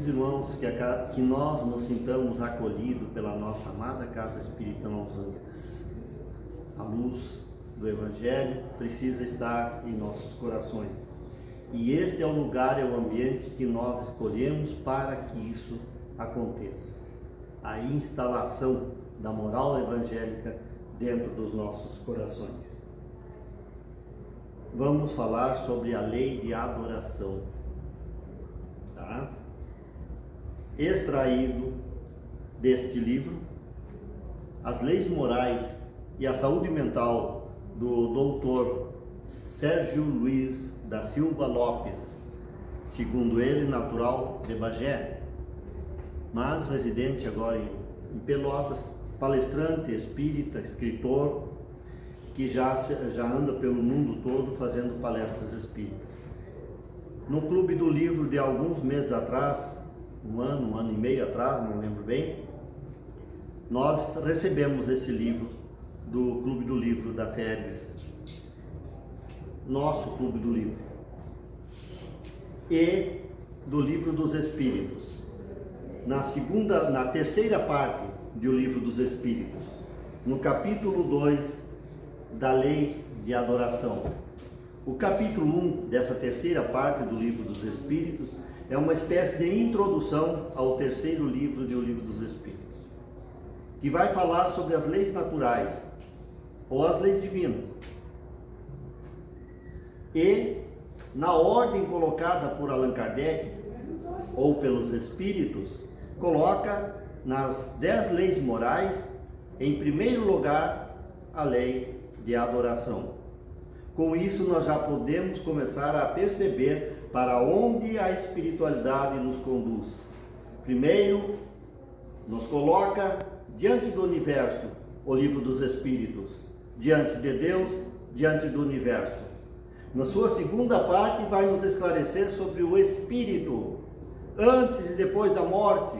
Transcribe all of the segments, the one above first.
queridos irmãos, que nós nos sintamos acolhidos pela nossa amada Casa Espírita Mãos Unidas. A luz do Evangelho precisa estar em nossos corações. E este é o lugar, é o ambiente que nós escolhemos para que isso aconteça. A instalação da moral evangélica dentro dos nossos corações. Vamos falar sobre a lei de adoração. Tá? Extraído deste livro, As Leis Morais e a Saúde Mental, do doutor Sérgio Luiz da Silva Lopes, segundo ele, natural de Bagé, mas residente agora em Pelotas, palestrante espírita, escritor, que já anda pelo mundo todo fazendo palestras espíritas. No Clube do Livro de alguns meses atrás, um ano e meio atrás, não lembro bem, nós recebemos esse livro do Clube do Livro da FERGS, nosso Clube do Livro, e do Livro dos Espíritos, na terceira parte do Livro dos Espíritos, no capítulo 2 da Lei de Adoração. O capítulo 1 dessa terceira parte do Livro dos Espíritos é uma espécie de introdução ao terceiro livro do Livro dos Espíritos, que vai falar sobre as leis naturais ou as leis divinas. E, na ordem colocada por Allan Kardec, ou pelos Espíritos, coloca nas 10 leis morais, em primeiro lugar, a lei de adoração. Com isso, nós já podemos começar a perceber para onde a espiritualidade nos conduz. Primeiro, nos coloca diante do universo, o Livro dos Espíritos, diante de Deus, diante do universo. Na sua segunda parte, vai nos esclarecer sobre o espírito, antes e depois da morte,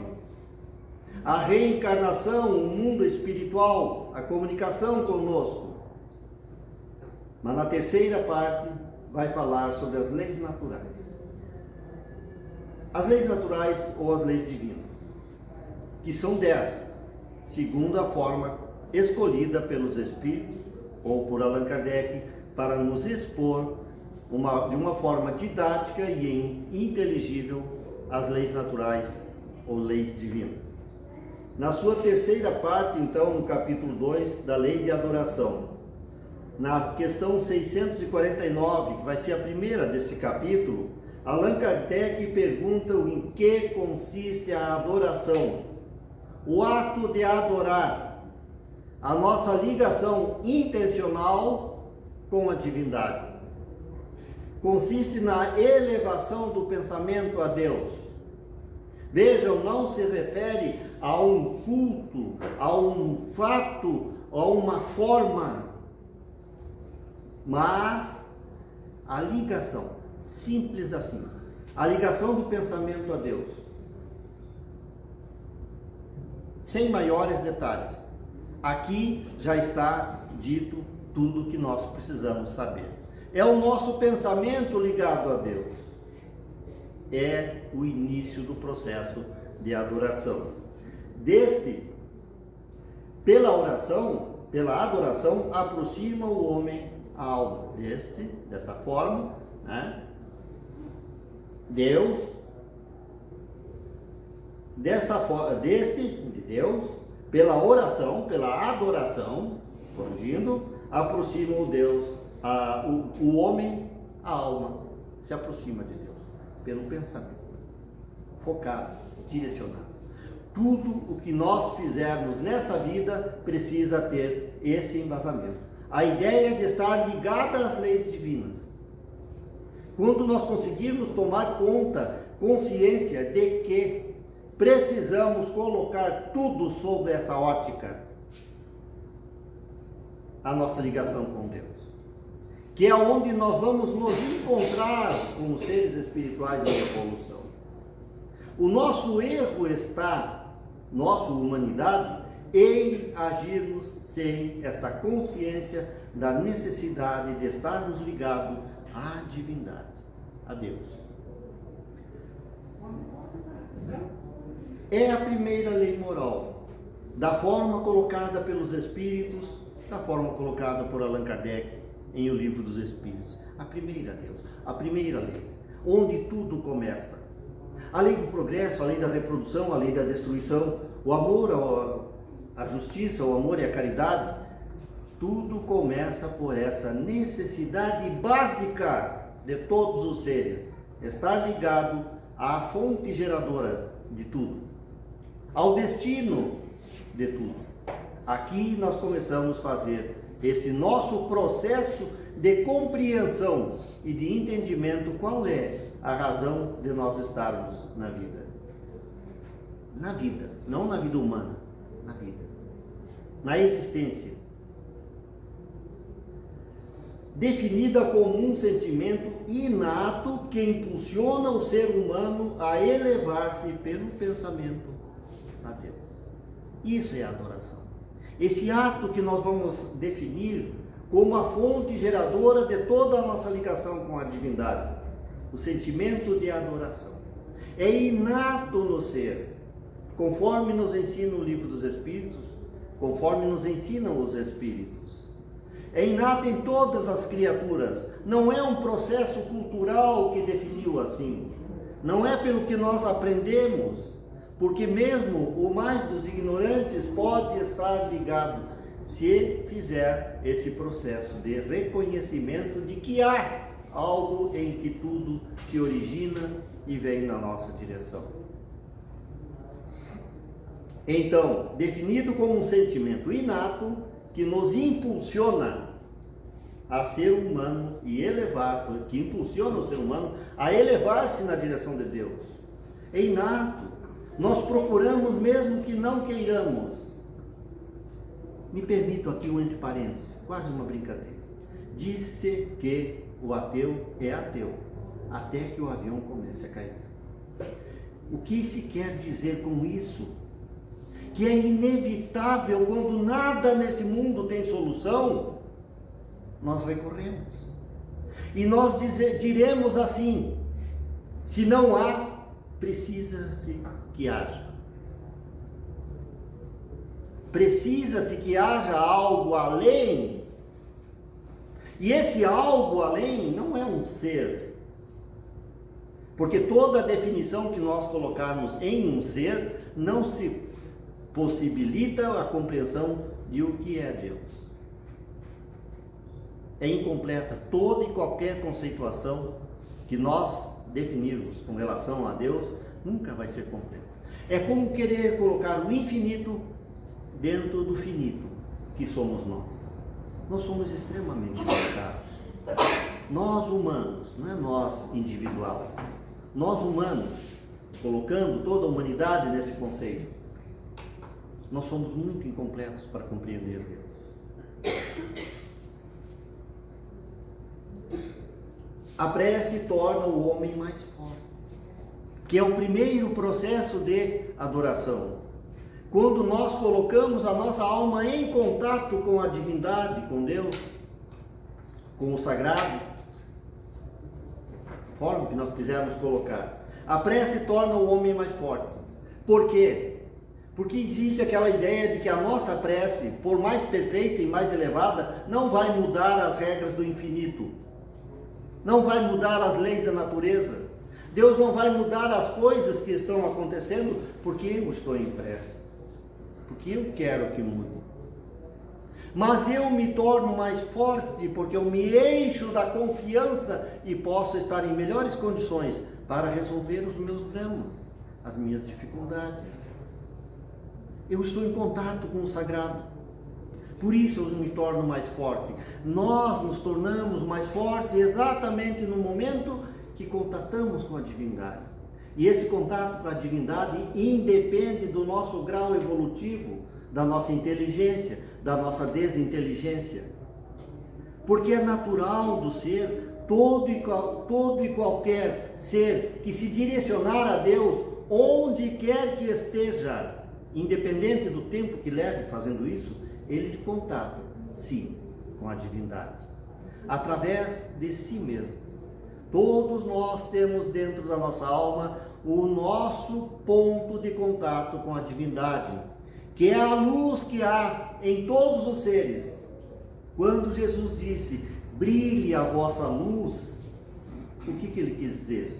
a reencarnação, o mundo espiritual, a comunicação conosco. Mas na terceira parte, vai falar sobre as leis naturais. As leis naturais ou as leis divinas, que são 10, segundo a forma escolhida pelos Espíritos ou por Allan Kardec, para nos expor de uma forma didática e inteligível as leis naturais ou leis divinas. Na sua terceira parte, então, no capítulo 2 da Lei de Adoração, na questão 649, que vai ser a primeira desse capítulo, Allan Kardec pergunta em que consiste a adoração. O ato de adorar, a nossa ligação intencional com a divindade. Consiste na elevação do pensamento a Deus. Vejam, não se refere a um culto, a um fato, a uma forma, mas a ligação, simples assim, a ligação do pensamento a Deus, sem maiores detalhes. Aqui já está dito tudo o que nós precisamos saber. É o nosso pensamento ligado a Deus. É o início do processo de adoração. Pela adoração, aproxima o homem à alma. Desta forma, né? Deus, de Deus, pela oração, pela adoração, corrigindo, aproxima o Deus, o homem, a alma, se aproxima de Deus, pelo pensamento, focado, direcionado. Tudo o que nós fizermos nessa vida precisa ter esse embasamento. A ideia de estar ligada às leis divinas. Quando nós conseguirmos tomar consciência de que precisamos colocar tudo sob essa ótica, a nossa ligação com Deus, que é onde nós vamos nos encontrar como seres espirituais em evolução. O nosso erro está, nossa humanidade, em agirmos sem esta consciência da necessidade de estarmos ligados à divindade, a Deus. É a primeira lei moral, da forma colocada pelos Espíritos, da forma colocada por Allan Kardec em O Livro dos Espíritos. A primeira, Deus, a primeira lei, onde tudo começa. A lei do progresso, a lei da reprodução, a lei da destruição, o amor à justiça, o amor e a caridade, tudo começa por essa necessidade básica de todos os seres, estar ligado à fonte geradora de tudo, ao destino de tudo. Aqui nós começamos a fazer esse nosso processo de compreensão e de entendimento qual é a razão de nós estarmos na vida. Na vida, não na vida humana, na vida, na existência. Definida como um sentimento inato que impulsiona o ser humano a elevar-se pelo pensamento a Deus. Isso é adoração. Esse ato que nós vamos definir como a fonte geradora de toda a nossa ligação com a divindade, o sentimento de adoração. É inato no ser, conforme nos ensina o Livro dos Espíritos, conforme nos ensinam os Espíritos. É inato em todas as criaturas, não é um processo cultural que definiu assim, não é pelo que nós aprendemos, porque mesmo o mais dos ignorantes pode estar ligado, se fizer esse processo de reconhecimento de que há algo em que tudo se origina e vem na nossa direção. Então, definido como um sentimento inato que nos impulsiona a ser humano e elevar, que impulsiona o ser humano a elevar-se na direção de Deus. É inato. Nós procuramos mesmo que não queiramos. Me permito aqui um entre parênteses, quase uma brincadeira. Diz-se que o ateu é ateu, até que o avião comece a cair. O que se quer dizer com isso? Que é inevitável, quando nada nesse mundo tem solução, nós recorremos. E nós diremos assim: se não há, precisa-se que haja. Precisa-se que haja algo além. E esse algo além não é um ser. Porque toda a definição que nós colocarmos em um ser não se possibilita a compreensão de o que é Deus. É incompleta toda e qualquer conceituação que nós definirmos com relação a Deus, nunca vai ser completa. É como querer colocar o infinito dentro do finito, que somos nós. Nós somos extremamente limitados. Nós humanos, não é nós individual. Nós humanos, colocando toda a humanidade nesse conceito, nós somos muito incompletos para compreender Deus. A prece torna o homem mais forte, que é o primeiro processo de adoração. Quando nós colocamos a nossa alma em contato com a divindade, com Deus, com o sagrado, forma que nós quisermos colocar, a prece torna o homem mais forte. Por quê? Porque existe aquela ideia de que a nossa prece, por mais perfeita e mais elevada, não vai mudar as regras do infinito, não vai mudar as leis da natureza. Deus não vai mudar as coisas que estão acontecendo porque eu estou em prece, porque eu quero que mude. Mas eu me torno mais forte porque eu me encho da confiança e posso estar em melhores condições para resolver os meus dramas, as minhas dificuldades. Eu estou em contato com o sagrado, por isso eu me torno mais forte. Nós nos tornamos mais fortes exatamente no momento que contatamos com a divindade. E esse contato com a divindade independe do nosso grau evolutivo, da nossa inteligência, da nossa desinteligência. Porque é natural do ser, todo e qualquer ser que se direcionar a Deus, onde quer que esteja, independente do tempo que leve fazendo isso, eles contatam, sim, com a divindade, através de si mesmo. Todos nós temos dentro da nossa alma o nosso ponto de contato com a divindade, que é a luz que há em todos os seres. Quando Jesus disse, brilhe a vossa luz, o que ele quis dizer?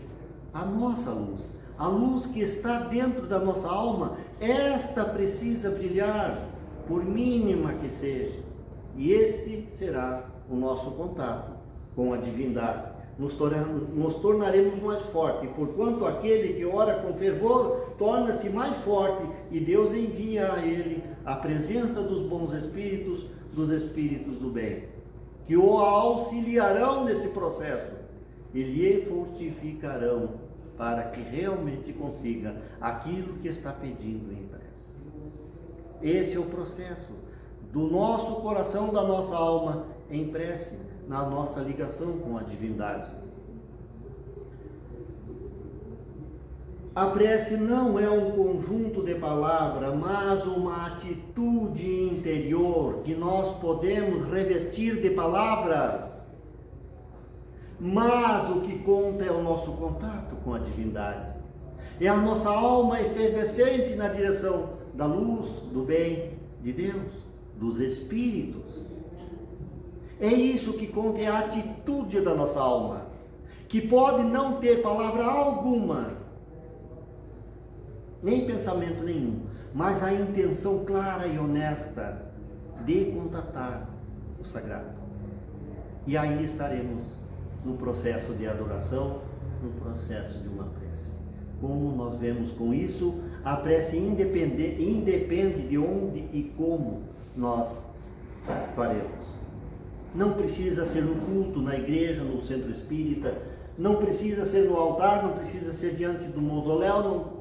A nossa luz, a luz que está dentro da nossa alma, esta precisa brilhar, por mínima que seja. E esse será o nosso contato com a divindade. Nos tornaremos mais fortes, porquanto aquele que ora com fervor torna-se mais forte, e Deus envia a ele a presença dos bons espíritos, dos espíritos do bem, que o auxiliarão nesse processo e lhe fortificarão para que realmente consiga aquilo que está pedindo em prece. Esse é o processo do nosso coração, da nossa alma em prece, na nossa ligação com a divindade. A prece não é um conjunto de palavras, mas uma atitude interior que nós podemos revestir de palavras. Mas o que conta é o nosso contato com a divindade. É a nossa alma efervescente na direção da luz, do bem, de Deus, dos espíritos. É isso que conta, é a atitude da nossa alma, que pode não ter palavra alguma, nem pensamento nenhum, mas a intenção clara e honesta de contatar o sagrado. E aí estaremos no processo de adoração, no processo de uma prece. Como nós vemos com isso, a prece independe de onde e como nós faremos. Não precisa ser no culto, na igreja, no centro espírita, não precisa ser no altar, não precisa ser diante do mausoléu, não.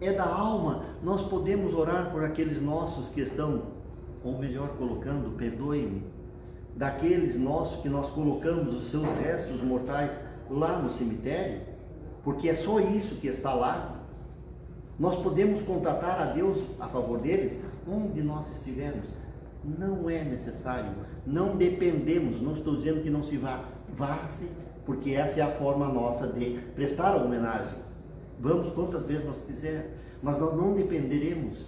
É da alma. Nós podemos orar por aqueles nossos que estão, ou melhor colocando, perdoe-me, daqueles nossos que nós colocamos os seus restos mortais lá no cemitério, porque é só isso que está lá. Nós podemos contatar a Deus a favor deles, onde nós estivermos. Não é necessário, não dependemos, não estou dizendo que não se vá-se, porque essa é a forma nossa de prestar a homenagem. Vamos quantas vezes nós quiser, mas nós não dependeremos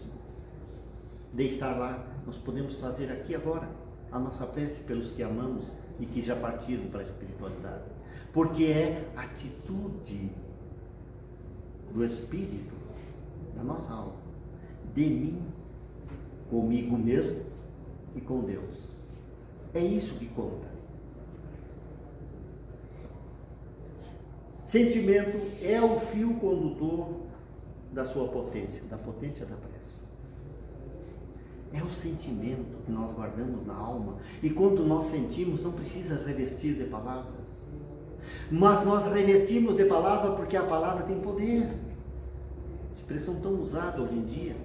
de estar lá. Nós podemos fazer aqui agora a nossa prece pelos que amamos e que já partiram para a espiritualidade, porque é atitude do Espírito, da nossa alma, de mim, comigo mesmo e com Deus. É isso que conta. Sentimento é o fio condutor da sua potência, da potência da prece. É o sentimento que nós guardamos na alma, e quando nós sentimos, não precisa revestir de palavras, mas nós revestimos de palavra porque a palavra tem poder. Expressão tão usada hoje em dia,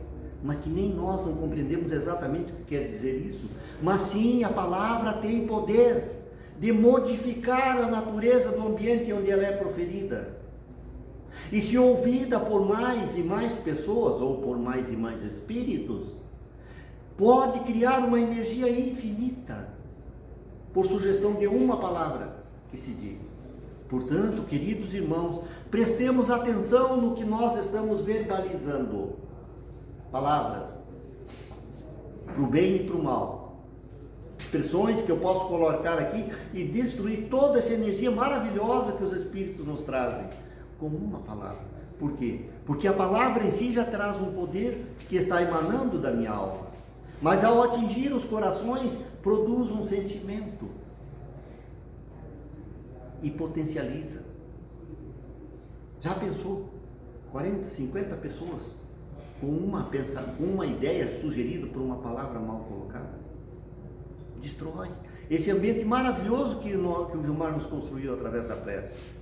mas que nem nós não compreendemos exatamente o que quer dizer isso. Mas sim, a palavra tem poder de modificar a natureza do ambiente onde ela é proferida. E se ouvida por mais e mais pessoas, ou por mais e mais espíritos, pode criar uma energia infinita, por sugestão de uma palavra que se diga. Portanto, queridos irmãos, prestemos atenção no que nós estamos verbalizando. Palavras, para o bem e para o mal. Expressões que eu posso colocar aqui e destruir toda essa energia maravilhosa que os Espíritos nos trazem, com uma palavra. Por quê? Porque a palavra em si já traz um poder que está emanando da minha alma. Mas ao atingir os corações, produz um sentimento. E potencializa. Já pensou? 40, 50 pessoas com uma ideia sugerida por uma palavra mal colocada? Destrói esse ambiente maravilhoso que o Vilmar nos construiu através da prece.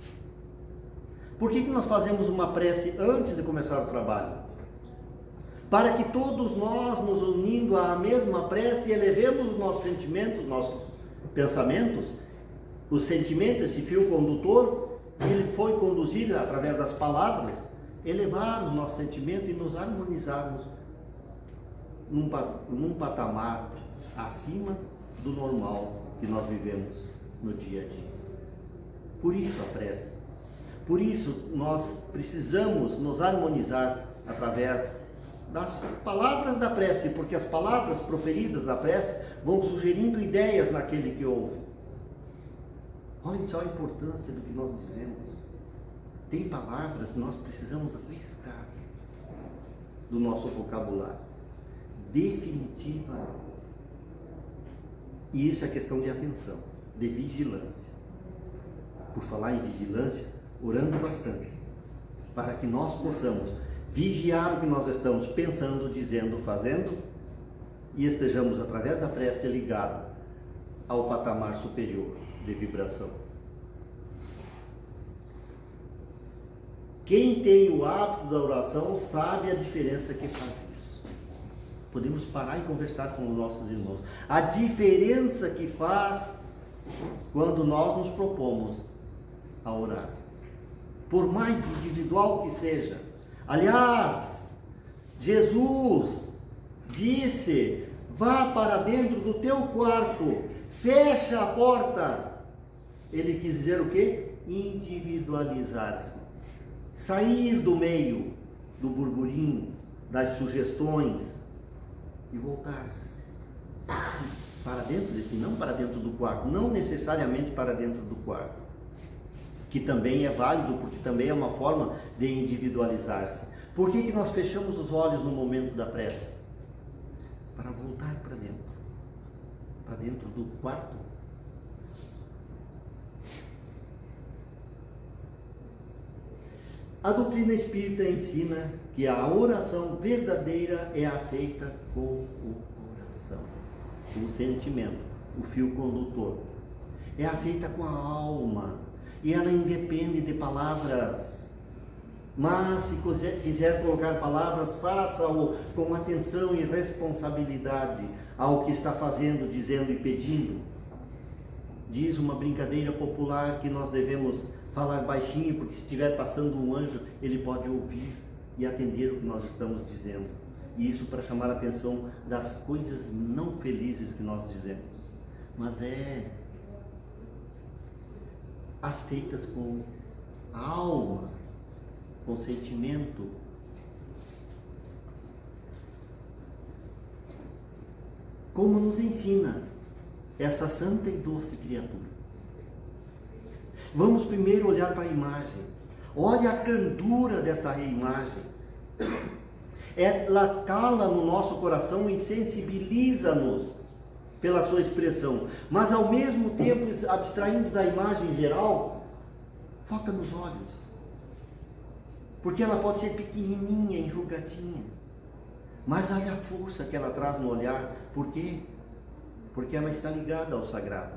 Por que nós fazemos uma prece antes de começar o trabalho? Para que todos nós, nos unindo à mesma prece, elevemos os nossos sentimentos, nossos pensamentos. O sentimento, esse fio condutor, ele foi conduzido através das palavras, elevar o nosso sentimento e nos harmonizarmos num patamar acima do normal que nós vivemos no dia a dia. Por isso a prece. Por isso, nós precisamos nos harmonizar através das palavras da prece, porque as palavras proferidas da prece vão sugerindo ideias naquele que ouve. Olhem só a importância do que nós dizemos. Tem palavras que nós precisamos riscar do nosso vocabulário. Definitiva. E isso é questão de atenção, de vigilância. Por falar em vigilância, orando bastante, para que nós possamos vigiar o que nós estamos pensando, dizendo, fazendo, e estejamos, através da prece, ligados ao patamar superior de vibração. Quem tem o hábito da oração sabe a diferença que faz isso. Podemos parar e conversar com os nossos irmãos. A diferença que faz quando nós nos propomos a orar. Por mais individual que seja. Aliás, Jesus disse: vá para dentro do teu quarto, fecha a porta. Ele quis dizer o quê? Individualizar-se. Sair do meio do burburinho, das sugestões e voltar-se para dentro desse, não para dentro do quarto, não necessariamente para dentro do quarto, que também é válido, porque também é uma forma de individualizar-se. Por que nós fechamos os olhos no momento da prece? Para voltar para dentro do quarto. A doutrina espírita ensina que a oração verdadeira é a feita com o coração, o sentimento, o fio condutor. É a feita com a alma. E ela independe de palavras. Mas se quiser colocar palavras, faça-o com atenção e responsabilidade ao que está fazendo, dizendo e pedindo. Diz uma brincadeira popular que nós devemos falar baixinho, porque se estiver passando um anjo, ele pode ouvir e atender o que nós estamos dizendo. E isso para chamar a atenção das coisas não felizes que nós dizemos. Mas as feitas com a alma, com sentimento. Como nos ensina essa santa e doce criatura. Vamos primeiro olhar para a imagem. Olha a candura dessa imagem. Ela cala no nosso coração e sensibiliza-nos pela sua expressão, mas ao mesmo tempo, abstraindo da imagem geral, foca nos olhos, porque ela pode ser pequenininha, enrugadinha, mas olha a força que ela traz no olhar. Por quê? Porque ela está ligada ao sagrado.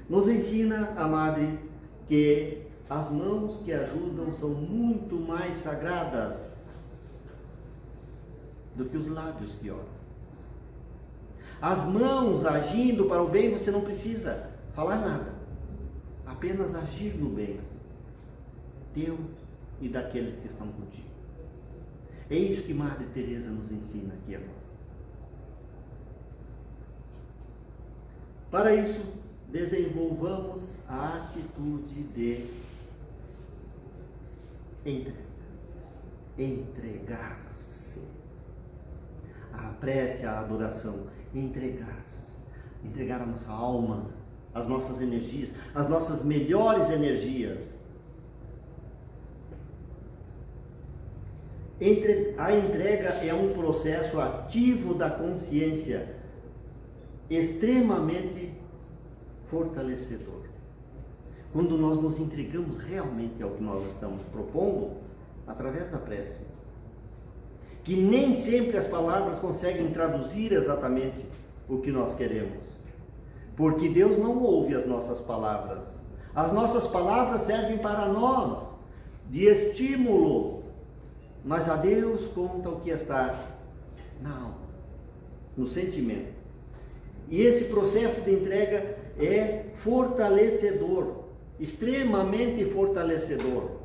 Nos ensina a Madre que as mãos que ajudam são muito mais sagradas do que os lábios que oram. As mãos agindo para o bem, você não precisa falar nada, apenas agir no bem teu e daqueles que estão contigo. É isso que Madre Teresa nos ensina aqui agora. Para isso, desenvolvamos a atitude de entregar-se. A prece, a adoração, entregar-se. Entregar a nossa alma, as nossas energias, as nossas melhores energias. A entrega é um processo ativo da consciência, extremamente fortalecedor. Quando nós nos entregamos realmente ao que nós estamos propondo, através da prece, que nem sempre as palavras conseguem traduzir exatamente o que nós queremos, porque Deus não ouve as nossas palavras. As nossas palavras servem para nós, de estímulo, mas a Deus conta o que está na alma, no sentimento. E esse processo de entrega é fortalecedor, extremamente fortalecedor,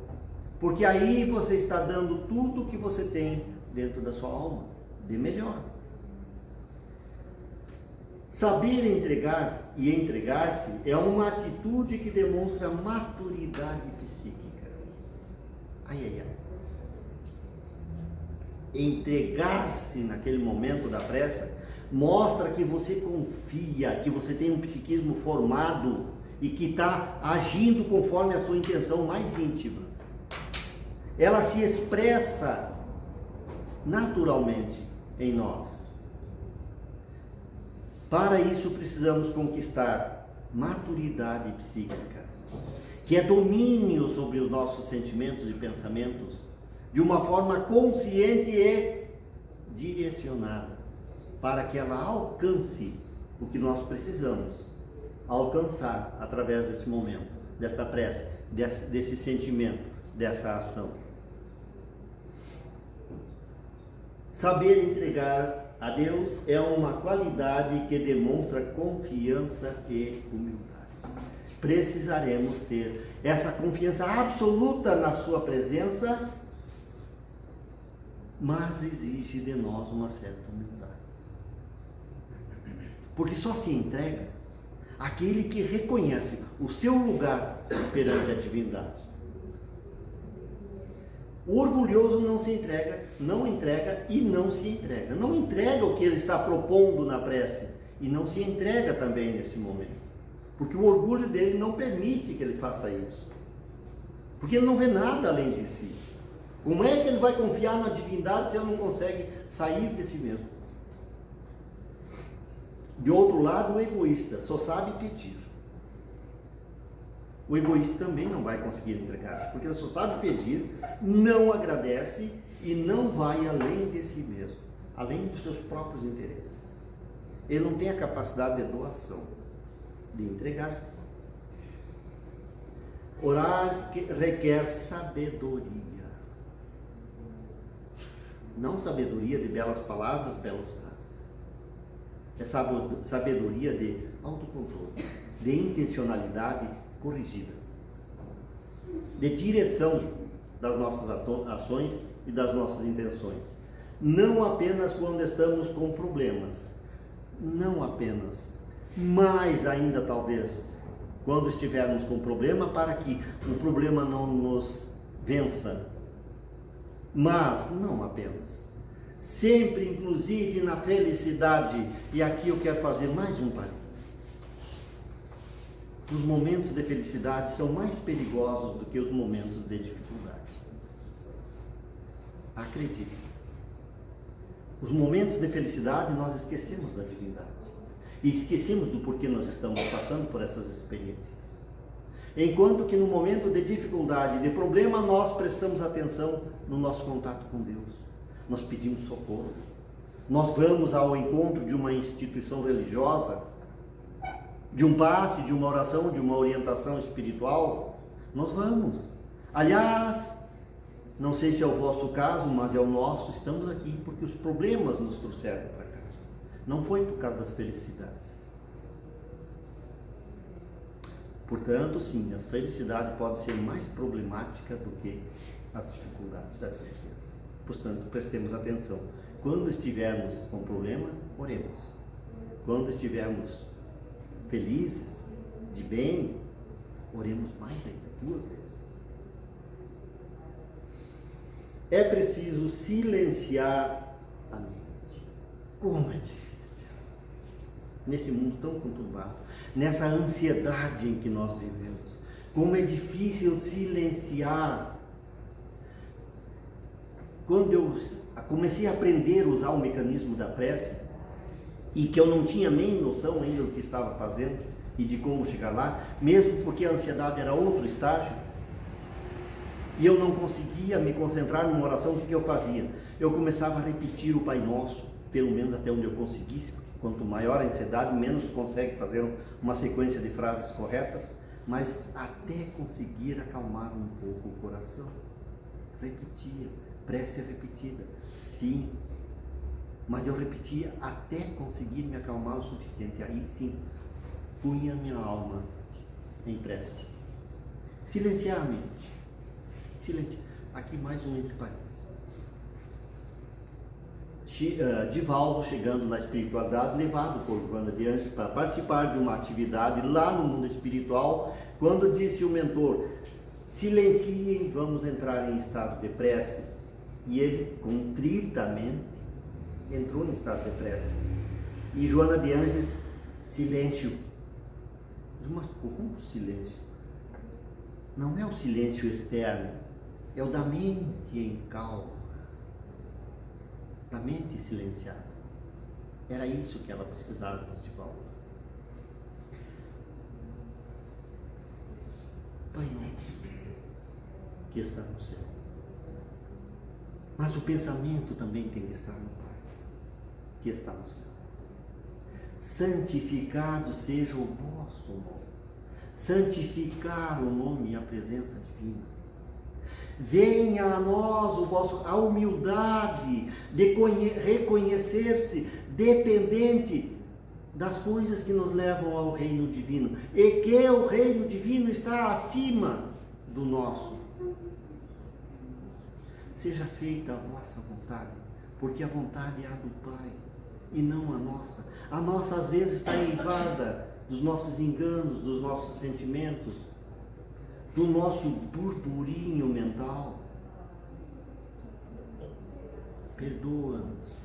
porque aí você está dando tudo o que você tem dentro da sua alma, de melhor. Saber entregar e entregar-se é uma atitude que demonstra maturidade psíquica. Ai, ai, ai. Entregar-se naquele momento da prece mostra que você confia, que você tem um psiquismo formado e que está agindo conforme a sua intenção mais íntima. Ela se expressa naturalmente em nós. Para isso precisamos conquistar maturidade psíquica, que é domínio sobre os nossos sentimentos e pensamentos, de uma forma consciente e direcionada, para que ela alcance o que nós precisamos alcançar através desse momento, dessa prece, desse sentimento, dessa ação. Saber entregar a Deus é uma qualidade que demonstra confiança e humildade. Precisaremos ter essa confiança absoluta na sua presença, mas exige de nós uma certa humildade. Porque só se entrega aquele que reconhece o seu lugar perante a divindade. O orgulhoso não se entrega, não entrega e não se entrega. Não entrega o que ele está propondo na prece e não se entrega também nesse momento. Porque o orgulho dele não permite que ele faça isso. Porque ele não vê nada além de si. Como é que ele vai confiar na divindade se ele não consegue sair de si mesmo? De outro lado, o egoísta só sabe pedir. O egoísta também não vai conseguir entregar-se, porque ele só sabe pedir, não agradece e não vai além de si mesmo, além dos seus próprios interesses. Ele não tem a capacidade de doação, de entregar-se. Orar requer sabedoria. Não sabedoria de belas palavras, belas frases. É sabedoria de autocontrole, de intencionalidade corrigida, de direção das nossas ações e das nossas intenções. Não apenas quando estamos com problemas, não apenas, mas ainda talvez quando estivermos com problema, para que o problema não nos vença, mas não apenas, sempre, inclusive na felicidade. E aqui eu quero fazer mais um parênteses. Os momentos de felicidade são mais perigosos do que os momentos de dificuldade. Acredite. Os momentos de felicidade nós esquecemos da divindade. E esquecemos do porquê nós estamos passando por essas experiências. Enquanto que no momento de dificuldade, de problema, nós prestamos atenção no nosso contato com Deus. Nós pedimos socorro. Nós vamos ao encontro de uma instituição religiosa, de um passe, de uma oração, de uma orientação espiritual. Nós vamos. Aliás, não sei se é o vosso caso, mas é o nosso. Estamos aqui porque os problemas nos trouxeram para cá. Não foi por causa das felicidades. Portanto, sim, a felicidade pode ser mais problemática do que as dificuldades da tristeza. Portanto, prestemos atenção. Quando estivermos com problema, oremos. Quando estivermos felizes, de bem, oremos mais ainda, 2 vezes. É preciso silenciar a mente. Como é difícil. Nesse mundo tão conturbado, nessa ansiedade em que nós vivemos. Como é difícil silenciar. Quando eu comecei a aprender a usar o mecanismo da prece, e que eu não tinha nem noção ainda do que estava fazendo e de como chegar lá, mesmo porque a ansiedade era outro estágio, e eu não conseguia me concentrar numa oração, o que eu fazia? Eu começava a repetir o Pai Nosso, pelo menos até onde eu conseguisse, porque quanto maior a ansiedade, menos consegue fazer uma sequência de frases corretas, mas até conseguir acalmar um pouco o coração. Repetia, prece repetida, sim. Mas eu repetia até conseguir me acalmar o suficiente. Aí sim, punha minha alma em prece. Silenciar a mente. Silenciar. Aqui mais um entre parênteses. Divaldo, chegando na espiritualidade, levado por Joana de Ângeles para participar de uma atividade lá no mundo espiritual, quando disse o mentor: Silenciem, vamos entrar em estado de prece. E ele, contritamente, entrou em estado de prece. E Joana de Ângeles, silêncio. Mas como silêncio? Não é o silêncio externo, é o da mente em calma, da mente silenciada. Era isso que ela precisava de volta. Pai nosso, que está no céu. Mas o pensamento também tem que estar no Pai, que está no céu. Santificado seja o vosso nome. Santificar o nome e a presença divina. Venha a nós a humildade de reconhecer-se dependente das coisas que nos levam ao reino divino, e que o reino divino está acima do nosso. Seja feita a vossa vontade, porque a vontade é a do Pai e não a nossa. A nossa às vezes está eivada dos nossos enganos, dos nossos sentimentos, do nosso burburinho mental. Perdoa-nos.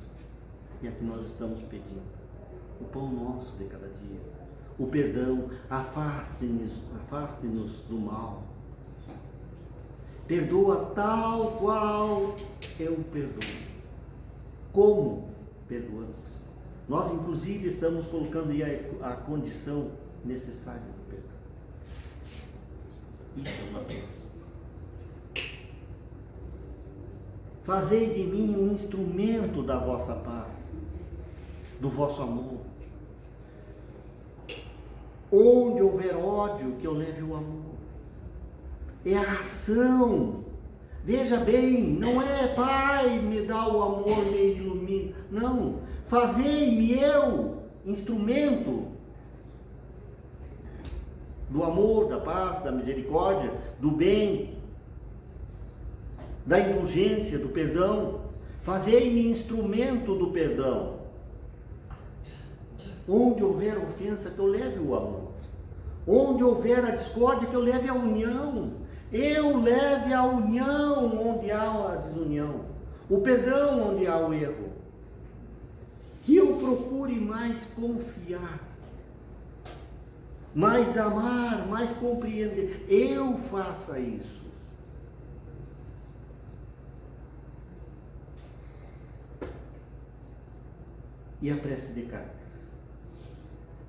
E é que nós estamos pedindo. O pão nosso de cada dia. O perdão, afaste-nos do mal. Perdoa tal qual eu perdoo. Como perdoamos? Nós, inclusive, estamos colocando aí a condição necessária do perdão. Isso é uma bênção. Fazei de mim um instrumento da vossa paz, do vosso amor. Onde houver ódio, que eu leve o amor. É a ação. Veja bem, não é Pai, me dá o amor, me ilumina. Não, fazei-me eu instrumento do amor, da paz, da misericórdia, do bem, da indulgência, do perdão. Fazei-me instrumento do perdão. Onde houver ofensa, que eu leve o amor. Onde houver a discórdia, que eu leve a união. Eu leve a união onde há a desunião. O perdão onde há o erro. Que eu procure mais confiar, mais amar, mais compreender. Eu faça isso. E a prece de Cartas.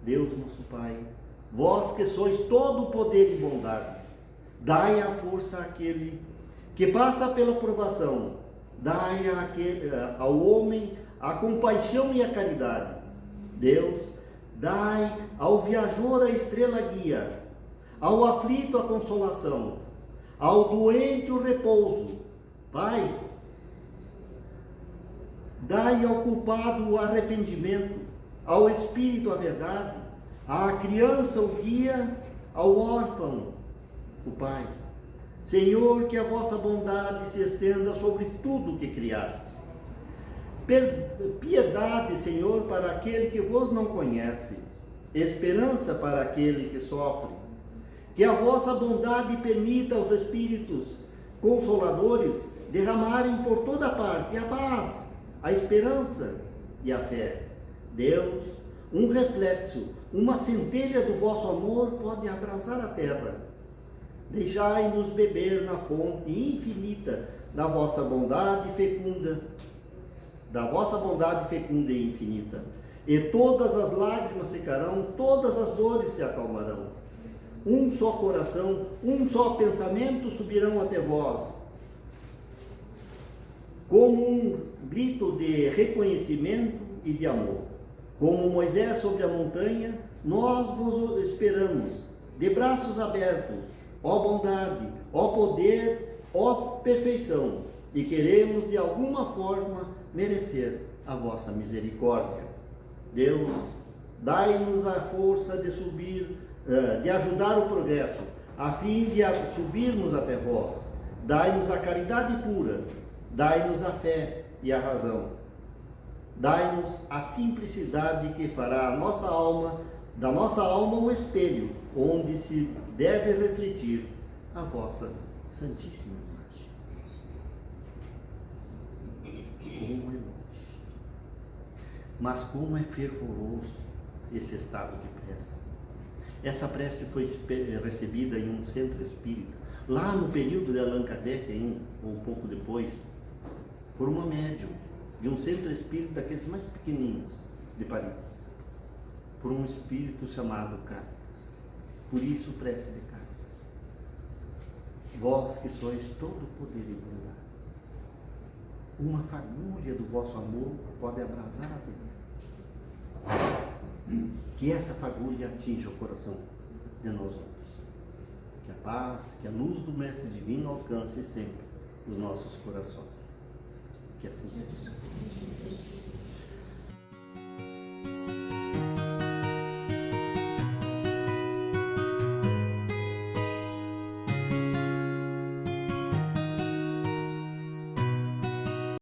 Deus nosso Pai, vós que sois todo o poder e bondade, dai a força àquele que passa pela provação, dai ao homem a compaixão e a caridade. Deus, dai ao viajor a estrela guia, ao aflito a consolação, ao doente o repouso. Pai, dai ao culpado o arrependimento, ao espírito a verdade, à criança o guia, ao órfão o Pai. Senhor, que a vossa bondade se estenda sobre tudo que criaste. Piedade, Senhor, para aquele que vos não conhece, esperança para aquele que sofre. Que a vossa bondade permita aos espíritos consoladores derramarem por toda parte a paz, a esperança e a fé. Deus, um reflexo, uma centelha do vosso amor pode abrasar a terra. Deixai-nos beber na fonte infinita da vossa bondade fecunda, e infinita. E todas as lágrimas secarão, todas as dores se acalmarão. Um só coração, um só pensamento subirão até vós. Como um grito de reconhecimento e de amor. Como Moisés sobre a montanha, nós vos esperamos, de braços abertos, ó bondade, ó poder, ó perfeição, e queremos de alguma forma merecer a vossa misericórdia. Deus, dai-nos a força de subir, de ajudar o progresso, a fim de subirmos até vós. Dai-nos a caridade pura, dai-nos a fé e a razão. Dai-nos a simplicidade que fará da nossa alma um espelho, onde se deve refletir a vossa Santíssima Virgem, como é longe, mas como é fervoroso esse estado de prece. Essa prece foi recebida em um centro espírita, lá no período de Allan Kardec ainda, ou um pouco depois, por uma médium de um centro espírita daqueles mais pequeninos de Paris, por um espírito chamado Caritas. Por isso, prece de Caritas. Vós que sois todo poder e bondade, uma fagulha do vosso amor pode abrasar a terra. Que essa fagulha atinja o coração de nós outros. Que a paz, que a luz do Mestre Divino alcance sempre os nossos corações. Que assim seja.